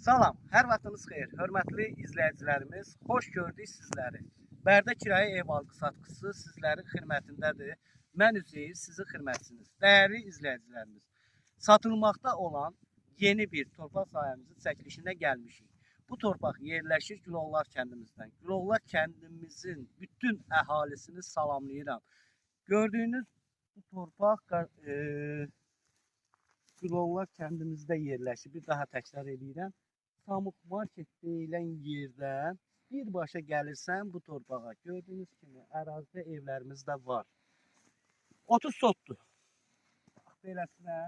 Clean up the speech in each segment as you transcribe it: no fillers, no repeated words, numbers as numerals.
Salam, hər vaxtınız xeyir. Hörmətli izləyicilərimiz, xoş gördük sizləri. Bərdə kirayə ev alqı-satqısı sizlərin xidmətindədir. Mən Üzeyir, sizin xidmətçiniz. Dəyərli izləyicilərimiz, satılmaqda olan yeni bir torpaq sahəmizin çəkilişinə gəlmişik. Bu torpaq yerləşir Gülovlar kəndimizdən. Gülovlar kəndimizin bütün əhalisini salamlayıram. Gördüyünüz bu torpaq Gülovlar kəndimizdə yerləşir. Bir daha təkrar edirəm. Samux market deyilən yerdən birbaşa gəlirsən bu torpağa. Gördüyünüz kimi ərazidə evlərimiz də var. 30 sotdur. Beləsinə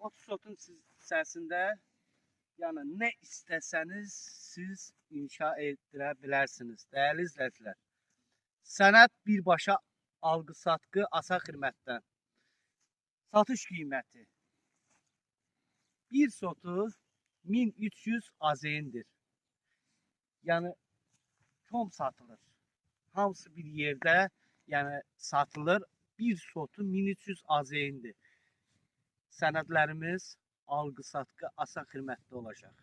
30 sotun içərisində yəni nə istəsəniz siz inşa etdirə bilərsiniz. Dəyərli izləyicilər, sənəd birbaşa alqı-satqı asar xidmətdən. Satış qiyməti 1 sotu 1300 AZN-dir. Yəni kom satılır. Hamısı bir yerdə yəni satılır. 1 sotu 1300 AZN-dir. Sənədlərimiz alqı-satqı asar xidmətdə olacaq.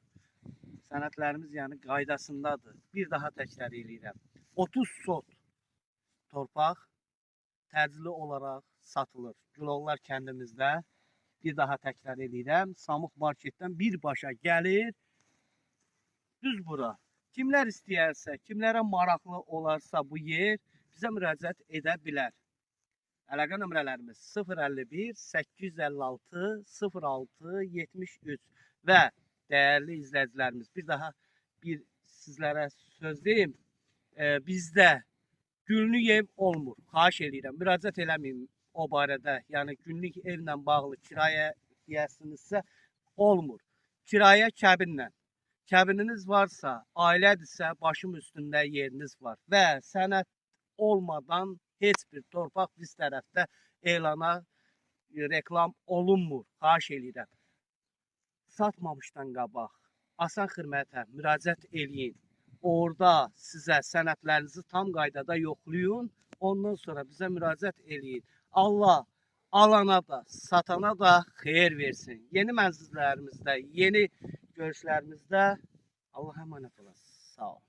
Sənədlərimiz yəni qaydasındadır. Bir daha təkrar edirəm. 30 sot torpaq təcili olaraq satılır. Gülovlar kəndimizdə. Bir daha təkrar edirəm. Samux marketdən birbaşa gəlir. Düz bura. Kimlər istəyərsə, kimlərə maraqlı olarsa bu yer bizə müraciət edə bilər. Əlaqə nömrələrimiz 051 856 06 73 və dəyərli izləyicilərimiz, bir daha sizlərə söz deyim, bizdə günlük ev olmur. Xahiş edirəm, müraciət eləməyin o barədə. Yəni günlük evlə bağlı kirayə deyərsinizsə olmur. Kirayə kəbinlə. Kəbininiz varsa, ailədirsə başım üstündə yeriniz var və sənəd olmadan heç bir torpaq biz tərəfdə elana reklam olunmur. Xahiş edirəm. Satmamışdan qabaq asan xidmətə müraciət eləyin. Orada sizə sənədlərinizi tam qaydada yoxlayın. Ondan sonra bizə müraciət eləyin. Allah alana da, satana da xeyir versin. Yeni mənzillərimizdə, yeni görüşlərimizdə Allah əmanət olasın. Sağ ol.